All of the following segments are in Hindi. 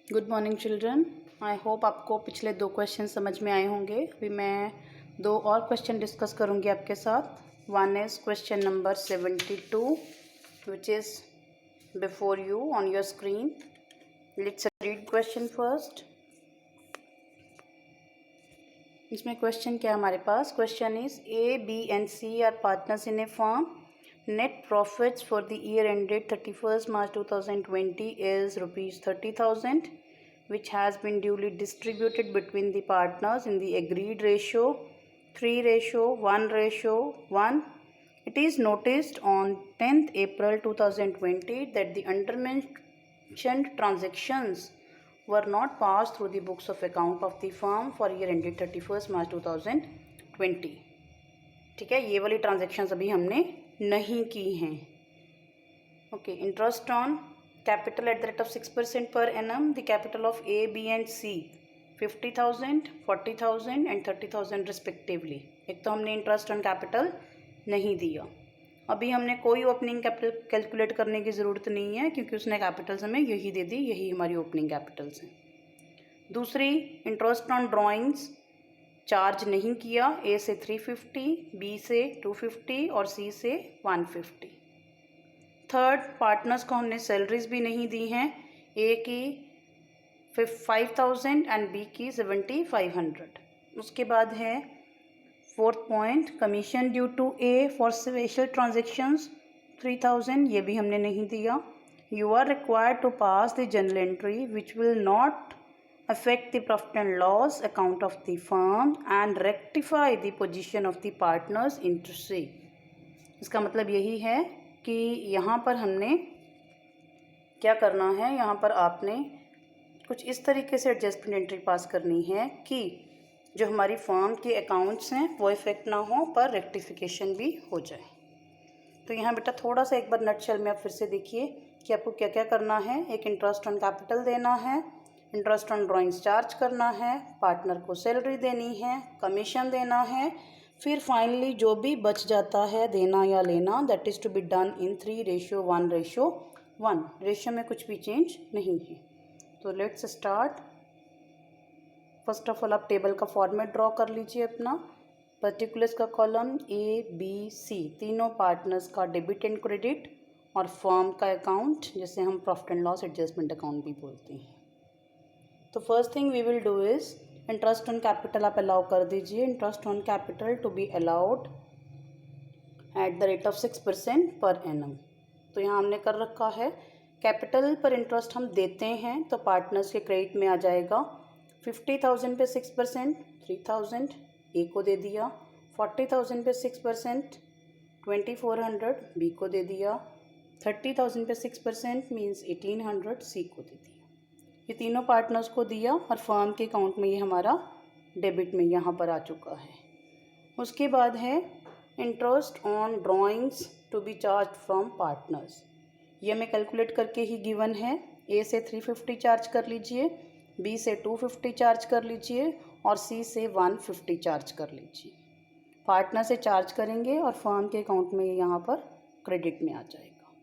Good morning children. I hope आपको पिछले 2 क्वेश्चन समझ में आए होंगे। अभी मैं 2 और क्वेश्चन डिस्कस करूंगी आपके साथ। One is question number 72 which is before you on your screen. Let's read question first. इसमें क्वेश्चन क्या है हमारे पास? Question is A, B and C are partners in a firm. Net profits for the year ended 31st March 2020 is rupees 30,000, which has been duly distributed between the partners in the agreed ratio 3:1:1. It is noticed on 10th April 2020 that the undermentioned transactions were not passed through the books of account of the firm for year ended 31st March 2020. ठीक है, ये वाली ट्रांजेक्शन्स अभी हमने नहीं की हैं। Okay, interest on capital at the rate of 6% per annum. The capital of A, B and C 50,000, 40,000 and 30,000 respectively. एक तो हमने इंटरेस्ट ऑन कैपिटल नहीं दिया। अभी हमने कोई ओपनिंग कैपिटल कैलकुलेट करने की ज़रूरत नहीं है क्योंकि उसने कैपिटल्स हमें यही दे दी, यही हमारी ओपनिंग कैपिटल्स हैं। दूसरी, इंटरेस्ट ऑन ड्राइंग्स चार्ज नहीं किया। A से 350, B से 250 और C से 150। थर्ड, पार्टनर्स को हमने सैलरीज भी नहीं दी हैं। A की 5,000 एंड B की 7,500। उसके बाद है fourth point, commission due to A for special transactions 3,000, ये भी हमने नहीं दिया। You are required to pass the journal entry which will not affect the profit and loss account of the firm and rectify the position of the partners into C. इसका मतलब यही है कि यहाँ पर हमने क्या करना है, यहाँ पर आपने कुछ इस तरीके से एडजस्टमेंट एंट्री पास करनी है कि जो हमारी फर्म के अकाउंट्स हैं वो इफेक्ट ना हो पर रेक्टिफिकेशन भी हो जाए। तो यहाँ बेटा थोड़ा सा एक बार नटशेल में आप फिर से देखिए कि आपको क्या क्या करना है। एक, इंटरेस्ट ऑन कैपिटल देना है, इंटरेस्ट ऑन ड्राइंग्स चार्ज करना है, पार्टनर को सैलरी देनी है, कमीशन देना है, फिर फाइनली जो भी बच जाता है देना या लेना, that is to be done in 3:1:1। Ratio में कुछ भी चेंज नहीं है। तो let's start. First of all आप टेबल का फॉर्मेट ड्रॉ कर लीजिए अपना। पर्टिकुलर्स का कॉलम A, B, C तीनों पार्टनर्स का डेबिट एंड क्रेडिट और फर्म का अकाउंट जिसे हम profit and loss adjustment account भी बोलते हैं। तो first thing we will do is interest on capital आप अलाउ कर दीजिए। Interest on capital to be allowed at the rate of 6% per annum. तो यहाँ हमने कर रखा है कैपिटल पर इंटरेस्ट हम देते हैं तो पार्टनर्स के क्रेडिट में आ जाएगा। 50,000 पे 6% 3,000 A को दे दिया। 40,000 पे 6% 2,400 B को दे दिया। 30,000 पे 6% मीन्स 1,800 C को दे दिया। ये तीनों पार्टनर्स को दिया और फर्म के अकाउंट में ये हमारा डेबिट में यहाँ पर आ चुका है। उसके बाद है interest on drawings to be charge from partners. ये हमें कैलकुलेट करके ही गिवन है। A से 350 चार्ज कर लीजिए, B से 250 चार्ज कर लीजिए और C से 150 चार्ज कर लीजिए। पार्टनर से चार्ज करेंगे और फर्म के अकाउंट में यहाँ पर क्रेडिट में आ जाएगा।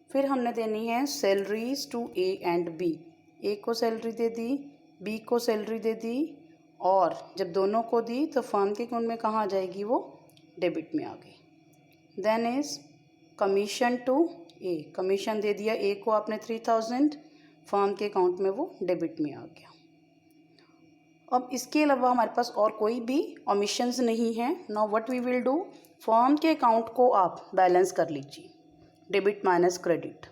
फिर हमने देनी है salaries to A and B। A को सैलरी दे दी, B को सैलरी दे दी और जब दोनों को दी तो फर्म के अकाउंट में कहाँ आ जाएगी, वो डेबिट में आ गई। Then is commission to A। Commission दे दिया A को आपने 3,000, फर्म के अकाउंट में वो डेबिट में आ गया। अब इसके अलावा हमारे पास और कोई भी ओमिशंस नहीं है। Now what we will do, firm के अकाउंट को आप बैलेंस कर लीजिए, debit minus credit.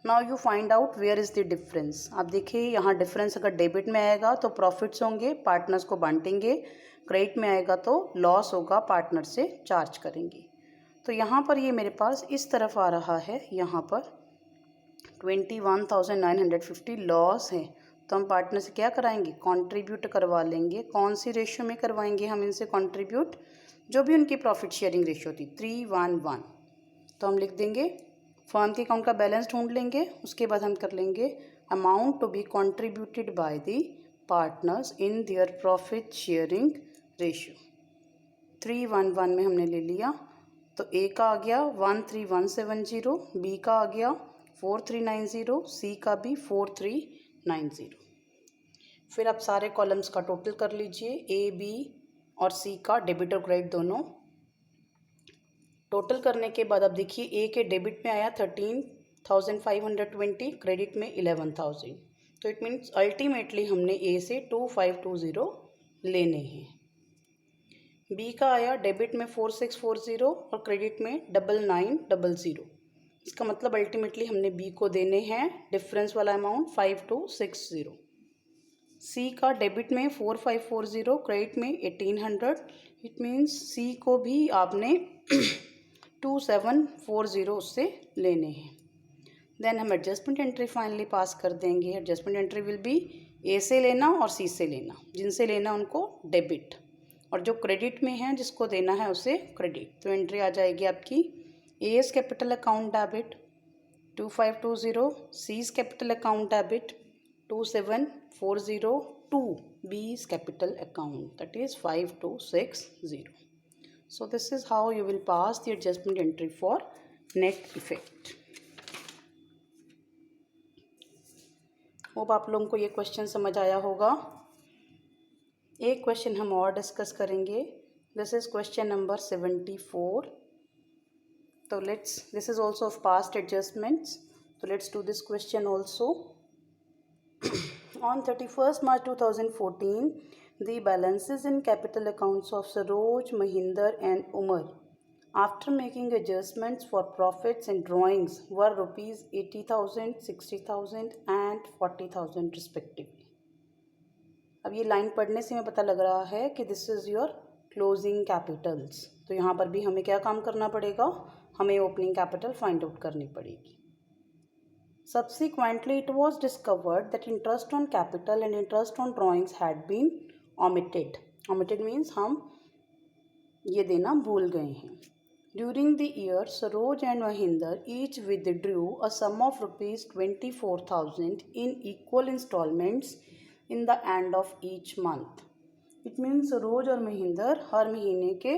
Now you find out where is the difference. आप देखिए यहाँ डिफरेंस अगर डेबिट में आएगा तो प्रॉफिट्स होंगे, पार्टनर्स को बांटेंगे। क्रेडिट में आएगा तो लॉस होगा, पार्टनर से चार्ज करेंगे। तो यहाँ पर ये मेरे पास इस तरफ आ रहा है, यहाँ पर 21,950 लॉस है। तो हम पार्टनर से क्या कराएंगे, कंट्रीब्यूट करवा लेंगे। कौन सी रेशियो में करवाएंगे हम इनसे कंट्रीब्यूट, जो भी उनकी प्रॉफिट शेयरिंग रेशियो थी 3:1:1। तो हम लिख देंगे, फर्म के अकाउंट का बैलेंस ढूंढ लेंगे। उसके बाद हम कर लेंगे amount to be contributed by the partners in their profit sharing ratio. 3:1:1 में हमने ले लिया तो A का आ गया 13170, B का आ गया 4390, C का भी 4390। 90। फिर आप सारे कॉलम्स का टोटल कर लीजिए, ए बी और सी का डेबिट और क्रेडिट दोनों। टोटल करने के बाद अब देखिए ए के डेबिट में आया 13,520, क्रेडिट में 11,000। तो इट मीन्स अल्टीमेटली हमने ए से 2520 लेने हैं। बी का आया डेबिट में 4640 और क्रेडिट में 9900। इसका मतलब अल्टीमेटली हमने बी को देने हैं डिफरेंस वाला अमाउंट 5260। सी का डेबिट में 4540, क्रेडिट में 1800। इट मीन्स सी को भी आपने 2740 उससे लेने हैं। देन हम एडजस्टमेंट एंट्री फाइनली पास कर देंगे। एडजस्टमेंट एंट्री विल बी ए से लेना और सी से लेना, जिनसे लेना उनको डेबिट, और जो क्रेडिट में है जिसको देना है उसे क्रेडिट। तो एंट्री आ जाएगी आपकी A's capital account debit 2520, C's capital account debit 2740 to B's capital account that is 5260. So this is how you will pass the adjustment entry for net effect. Hope आप लोगों को ये क्वेश्चन समझ आया होगा। एक क्वेश्चन हम और डिस्कस करेंगे। This is question number 74। तो this is also of past adjustments, तो let's do this question also. On 31st March 2014, the balances in capital accounts of Saroj, Mahinder and Umar after making adjustments for profits and drawings were rupees 80,000, 60,000 and 40,000 respectively. अब ये लाइन पढ़ने से हमें पता लग रहा है कि this is your closing Capitals. तो यहाँ पर भी हमें क्या काम करना पड़ेगा, हमें ओपनिंग कैपिटल फाइंड आउट करनी पड़ेगी। Subsequently, it was discovered that interest on capital and interest on drawings had been omitted. Omitted means हम ये देना भूल गए हैं। During the year, Saroj and Mahinder each withdrew a sum of rupees 24,000 in equal installments in the end of each month. It means Saroj और महिंदर हर महीने के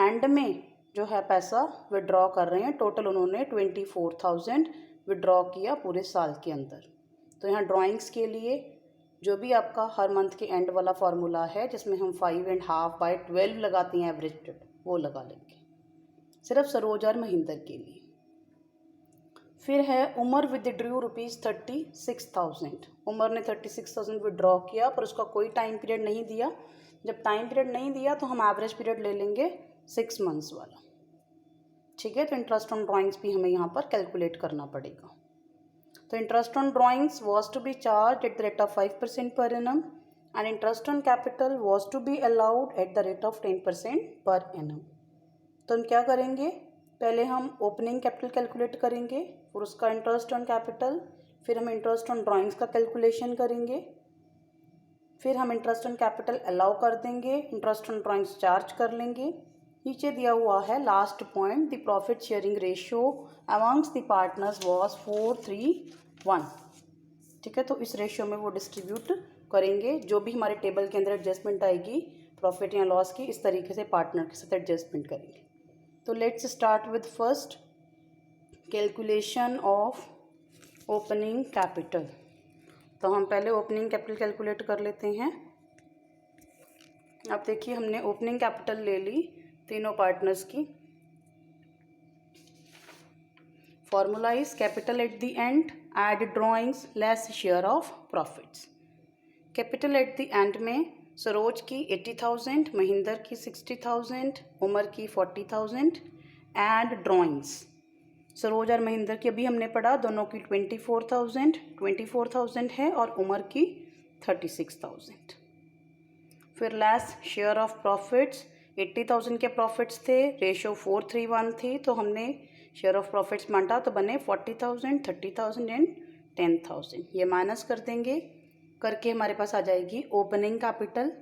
एंड में जो है पैसा विड्रॉ कर रहे हैं। टोटल उन्होंने 24,000 विड्रॉ किया पूरे साल के अंदर। तो यहाँ ड्राइंग्स के लिए जो भी आपका हर मंथ के एंड वाला फार्मूला है, जिसमें हम 5.5/12 लगाते हैं एवरेज, वो लगा लेंगे सिर्फ सरोज और महिंदर के लिए। फिर है उमर विदड्रू रुपीज़ 36,000। उमर ने 36,000 विड्रॉ किया, पर उसका कोई टाइम पीरियड नहीं दिया। जब टाइम पीरियड नहीं दिया तो हम एवरेज पीरियड ले लेंगे 6 मंथ्स वाला। ठीक है, तो इंटरेस्ट ऑन ड्राइंग्स भी हमें यहाँ पर कैलकुलेट करना पड़ेगा। तो interest on drawings was to be charge at the rate of 5% per annum and interest on capital was to be allowed at the rate of 10% per annum. तो हम क्या करेंगे, पहले हम ओपनिंग कैपिटल कैलकुलेट करेंगे, फिर उसका इंटरेस्ट ऑन कैपिटल, फिर हम इंटरेस्ट ऑन ड्राइंग्स का कैलकुलेशन करेंगे, फिर हम इंटरेस्ट ऑन कैपिटल अलाउ कर देंगे, इंटरेस्ट ऑन ड्राइंग्स चार्ज कर लेंगे। नीचे दिया हुआ है last point, the profit sharing ratio amongst the partners was 4:3:1। ठीक है, तो इस रेशियो में वो डिस्ट्रीब्यूट करेंगे। जो भी हमारे टेबल के अंदर एडजस्टमेंट आएगी प्रॉफिट या लॉस की, इस तरीके से पार्टनर के साथ एडजस्टमेंट करेंगे। तो let's start with first calculation of opening capital. तो हम पहले ओपनिंग कैपिटल कैलकुलेट कर लेते हैं। अब देखिए, हमने ओपनिंग कैपिटल ले ली तीनों पार्टनर्स की। Formula is capital at the end add drawings less share of profits. Capital at the end में सरोज की 80,000, महिंदर की 60,000, उमर की 40,000 एंड ड्रॉइंग्स। सरोज और महिंदर की अभी हमने पढ़ा, दोनों की 24,000 है और उमर की 36,000। फिर लेस शेयर ऑफ प्रॉफिट्स, 80,000 के प्रॉफिट्स थे, रेशो 4:3:1 थी, तो हमने शेयर ऑफ प्रॉफिट्स बांटा तो बने 40,000, 30,000 एंड 10,000। ये माइनस कर देंगे, करके हमारे पास आ जाएगी ओपनिंग कैपिटल।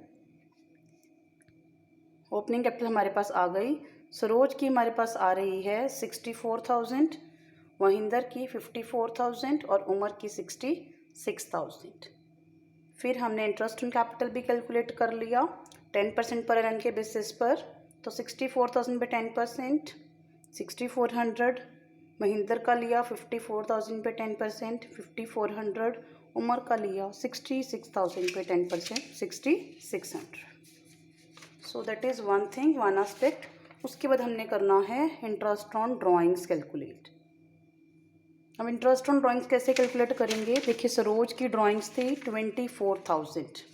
ओपनिंग कैपिटल हमारे पास आ गई। सरोज की हमारे पास आ रही है 64,000, महिंदर की 54,000 और उमर की 66,000। फिर हमने इंटरेस्ट ऑन कैपिटल भी कैलकुलेट कर लिया 10% पर एनम के बेसिस पर। तो 64,000 पे 10% 6400, महिंदर का लिया 54,000 पे 10% 5400, उमर का लिया 66,000 पे 10%, 6,600. So that is one thing, one aspect. उसके बाद हमने करना है इंटरेस्ट ऑन ड्राइंग्स कैलकुलेट. अब इंटरेस्ट ऑन ड्राइंग्स कैसे कैलकुलेट करेंगे? देखिए, सरोज की ड्राइंग्स थी 24,000.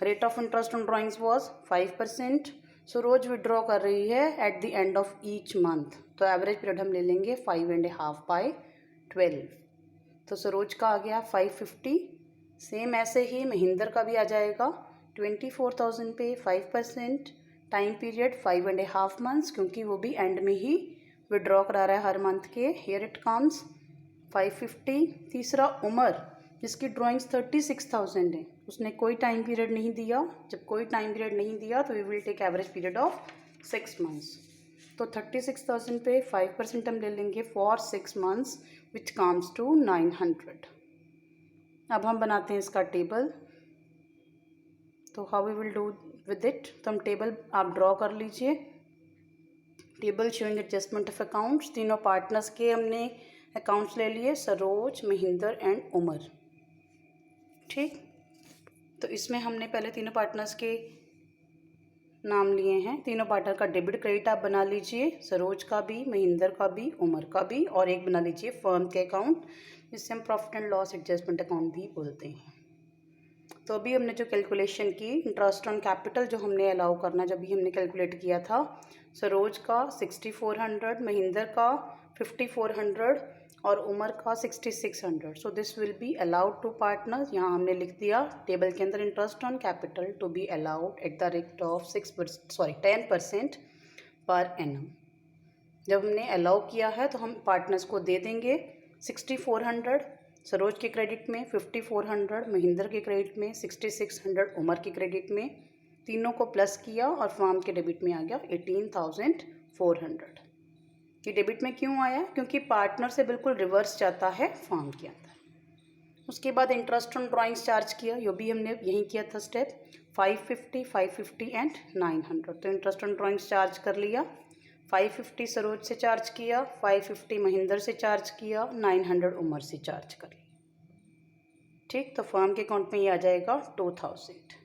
Rate of interest on drawings was 5%. Saroj withdraw कर रही है eight the end of each month, तो एवरेज पीरियड हम ले लेंगे 5.5 बाई 12. तो सरोज का आ गया 550. सेम ऐसे ही महेंद्र का भी आ जाएगा 24,000 पे 5%, टाइम पीरियड 5.5 मंथ्स, क्योंकि वो भी एंड में ही विड्रॉ करा रहा है हर मंथ के. Here it comes 550. तीसरा उमर, जिसकी ड्राइंग्स 36,000 है, उसने कोई टाइम पीरियड नहीं दिया. जब कोई टाइम पीरियड नहीं दिया तो we will take average period of 6 months. तो 36,000 पे 5% हम ले लेंगे for 6 months, which comes to 900. अब हम बनाते हैं इसका टेबल. तो how we will do with it? तो हम टेबल आप ड्रॉ कर लीजिए. Table showing adjustment of accounts. तीनों पार्टनर्स के हमने अकाउंट्स ले लिए, सरोज, महेंद्र एंड उमर. ठीक, तो इसमें हमने पहले तीनों पार्टनर्स के नाम लिए हैं. तीनों पार्टनर का डेबिट क्रेडिट आप बना लीजिए, सरोज का भी, महेंद्र का भी, उमर का भी, और एक बना लीजिए फर्म के अकाउंट, जिससे हम profit and loss adjustment account भी बोलते हैं. तो अभी हमने जो कैलकुलेशन की, इंटरेस्ट ऑन कैपिटल जो हमने अलाउ करना, जब भी हमने कैलकुलेट किया था, सरोज का 6,400, महेंद्र का 5,400 और उमर का 6,600. So this will be allowed to partners. यहाँ हमने लिख दिया टेबल के अंदर, interest on capital to be allowed at the rate of 10% per annum. जब हमने अलाउ किया है तो हम पार्टनर्स को दे देंगे 6,400 सरोज के क्रेडिट में, 5,400 महेंद्र के क्रेडिट में, 6,600 उमर के क्रेडिट में. तीनों को प्लस किया और फर्म के डेबिट में आ गया 18,400. ये डेबिट में क्यों आया? क्योंकि पार्टनर से बिल्कुल रिवर्स जाता है फर्म के अंदर. उसके बाद इंटरेस्ट ऑन ड्राइंग्स चार्ज किया, यो भी हमने यहीं किया था स्टेप. 550, 550 एंड 900. तो इंटरेस्ट ऑन ड्राइंग्स चार्ज कर लिया. 550 सरोज से चार्ज किया, 550 महेंद्र से चार्ज किया, 900 उमर से चार्ज कर लिया. ठीक, तो फर्म के अकाउंट में ये आ जाएगा 2,000.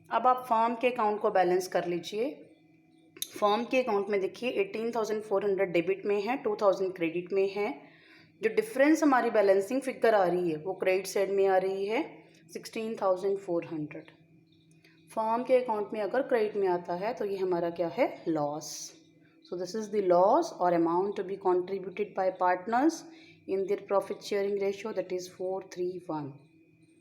अब आप फर्म के अकाउंट को बैलेंस कर लीजिए. फर्म के अकाउंट में देखिए 18,400 डेबिट में है, 2,000 क्रेडिट में है. जो डिफरेंस हमारी बैलेंसिंग फिगर आ रही है वो क्रेडिट साइड में आ रही है 16,400. फर्म के अकाउंट में अगर क्रेडिट में आता है तो ये हमारा क्या है? Loss. So this is the loss और amount to be contributed by partners in their profit sharing ratio, that is 4:3:1.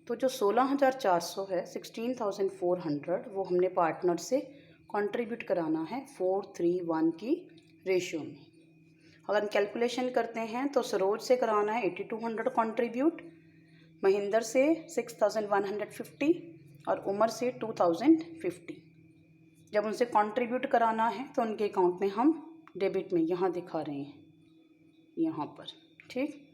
तो जो 16,400 है, 16,400, वो हमने पार्टनर से कंट्रीब्यूट कराना है 4:3:1 की रेशियो में. अगर हम कैलकुलेशन करते हैं तो सरोज से कराना है 8,200 कंट्रीब्यूट, महेंद्र से 6,150 और उमर से 2,050. जब उनसे कंट्रीब्यूट कराना है तो उनके अकाउंट में हम डेबिट में यहाँ दिखा रहे हैं, यहाँ पर. ठीक,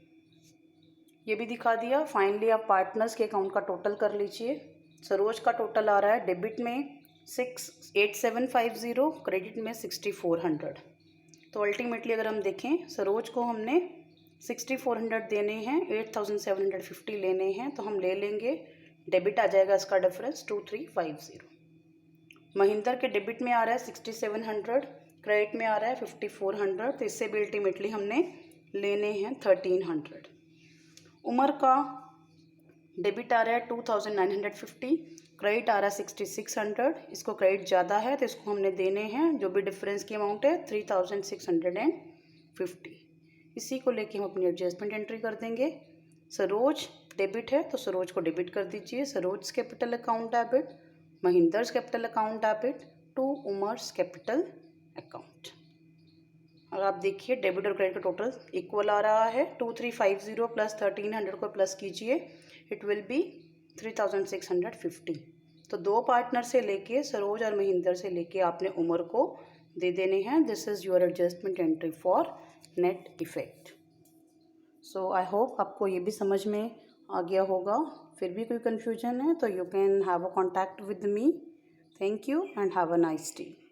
ये भी दिखा दिया. फाइनली आप पार्टनर्स के अकाउंट का टोटल कर लीजिए. सरोज का टोटल आ रहा है डेबिट में 6,8750, क्रेडिट में 6,400. तो अल्टीमेटली अगर हम देखें, सरोज को हमने 6,400 देने हैं, 8,750 लेने हैं, तो हम ले लेंगे, डेबिट आ जाएगा इसका डिफरेंस 2,350. महेंद्र के डेबिट में आ रहा है 6,700, क्रेडिट में आ रहा है 5,400, तो इससे भी अल्टीमेटली हमने लेने हैं 1,300. उमर का डेबिट आ रहा है 2,950, क्रेडिट आ रहा है 6,600. इसको क्रेडिट ज़्यादा है तो इसको हमने देने हैं, जो भी डिफरेंस की अमाउंट है 3,650. इसी को लेके हम अपनी एडजस्टमेंट एंट्री कर देंगे. सरोज डेबिट है तो सरोज को डेबिट कर दीजिए, Saroj capital account debit, Mahendra's capital account debit to Umar's capital account. और आप देखिए डेबिट और क्रेडिट का टोटल इक्वल आ रहा है. 2,350 प्लस 1,300 को प्लस कीजिए, इट विल बी 3,650. तो दो पार्टनर से लेके, सरोज और महेंद्र से लेके आपने उमर को दे देने हैं. This is your adjustment entry for net effect. So I hope आपको ये भी समझ में आ गया होगा. फिर भी कोई कन्फ्यूजन है तो you can have a contact with me. Thank you and have a nice day.